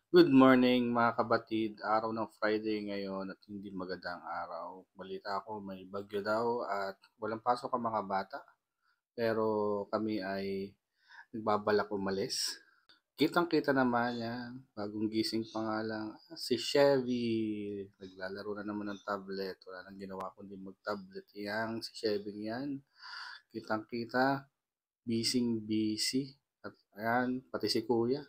Good morning mga kabatid, araw ng Friday ngayon at hindi magandang araw. Balita ko may bagyo daw at walang pasok ang mga bata. Pero kami ay nagbabalak umalis. Kitang-kita naman yan, bagong gising pa nga lang. Si Chevy, naglalaro na naman ng tablet. Wala nang ginawa kundi mag-tablet. Si Chevy yan, kitang-kita, busy. At ayan, pati si Kuya.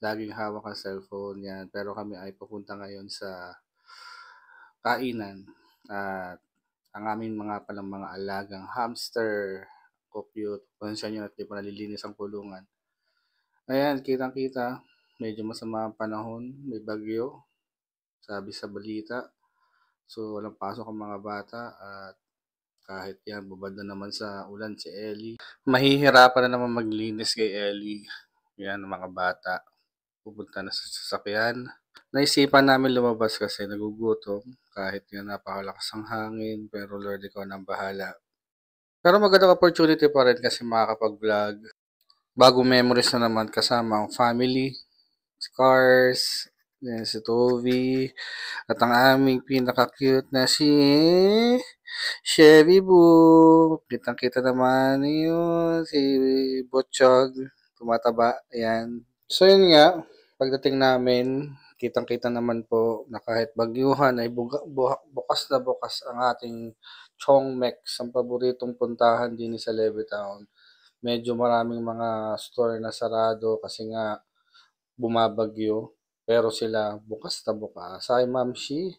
Laging hawak ang cellphone yan. Pero kami ay pupunta ngayon sa kainan. At ang aming mga palang mga alagang hamster, cute. Pasensya nyo at di pa nalilinis ang kulungan. Ayan, kitang-kita. Medyo masama ang panahon. May bagyo. Sabi sa balita. So, walang pasok ang mga bata. At kahit yan, bubad na naman sa ulan si Ellie. Mahihirapan na naman maglinis kay Ellie. Yan, ang mga bata. Pupunta na sa sasakyan. Naisipan namin lumabas kasi nagugutom kahit nga napakalakas ang hangin, pero Lord, ikaw nang bahala. Pero magandang opportunity pa rin kasi makakapag-vlog. Bagong memories na naman kasama ang family, si Cars, yan, si Toby, at ang aming pinaka-cute na si Chevy Boo. Kitang-kita naman yun, si Butchog, tumataba, ayan. So yun nga, pagdating namin, kitang-kita naman po na kahit bagyuhan ay bukas na bukas ang ating Chongmex, ang paboritong puntahan din sa Levittown. Medyo maraming mga store na sarado kasi nga bumabagyo. Pero sila bukas na bukas. Hi Ma'am Shi,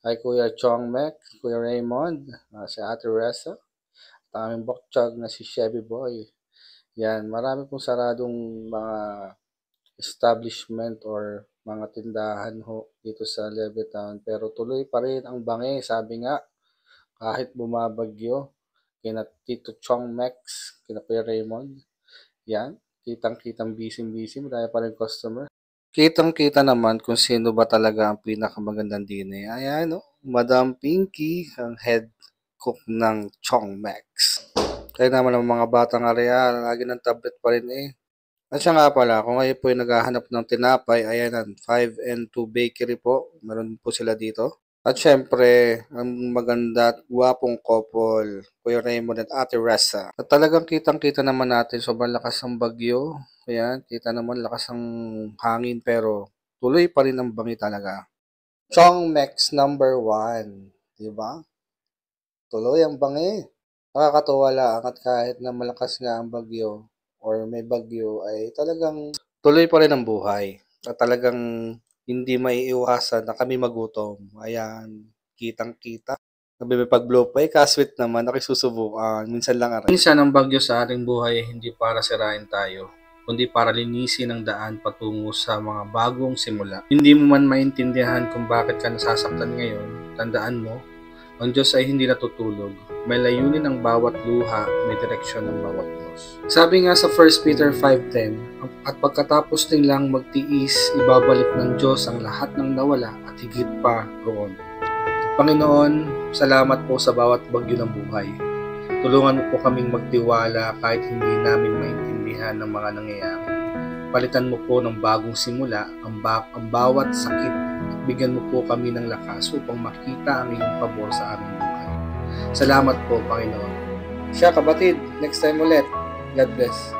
hi Kuya Chongmex, Kuya Raymond, si Ate Ressa, at ang aming bokchog na si Chevy Boy. Yan, marami pong saradong mga establishment or mga tindahan ho dito sa Levittown. Pero tuloy pa rin ang bangi. Sabi nga, kahit bumabagyo, kina Tito Chong Max, kina Kuya Raymond, yan, kitang-kitang busy, marami pa rin customer. Kitang-kita naman kung sino ba talaga ang pinakamagandang dine. Ayan, no? Madam Pinky, ang head cook ng Chong Max. Kaya naman ang mga batang area, lagi ng tablet pa rin eh. At siya nga pala, kung kayo po ay naghahanap ng tinapay, ayan ang 5 and 2 Bakery po. Meron po sila dito. At syempre, ang maganda at gwapong couple, Kuya Raymond at Ate Ressa. At talagang kitang-kita naman natin, sobrang lakas ng bagyo. Ayan, kita naman lakas ng hangin pero tuloy pa rin ang bangi talaga. Chongmex number 1, di ba? Tuloy ang bangi. Nakakatuwa lang at kahit na malakas nga ang bagyo or may bagyo ay talagang tuloy pa rin ang buhay. At talagang hindi maiiwasan na kami magutom. Ayan, kitang-kita. Sabi may pag-blow pa, kasweet naman, nakisusubukan. Minsan lang aray. Minsan ang bagyo sa ating buhay ay hindi para sirain tayo, kundi para linisin ang daan patungo sa mga bagong simula. Hindi mo man maintindihan kung bakit ka nasasaktan ngayon, tandaan mo, ang Diyos ay hindi natutulog. May layunin ang bawat luha, may direksyon ng bawat Diyos. Sabi nga sa 1 Peter 5:10, at pagkatapos nilang magtiis, ibabalik ng Diyos ang lahat ng nawala at higit pa roon. Panginoon, salamat po sa bawat bagyo ng buhay. Tulungan mo po kaming magtiwala kahit hindi namin maintindihan ng mga nangyayari. Palitan mo po ng bagong simula ang bawat sakit at bigyan mo po kami ng lakas upang makita ang iyong pabor sa aming buhay. Salamat po, Panginoon. Siya, kabatid, next time ulit. God bless.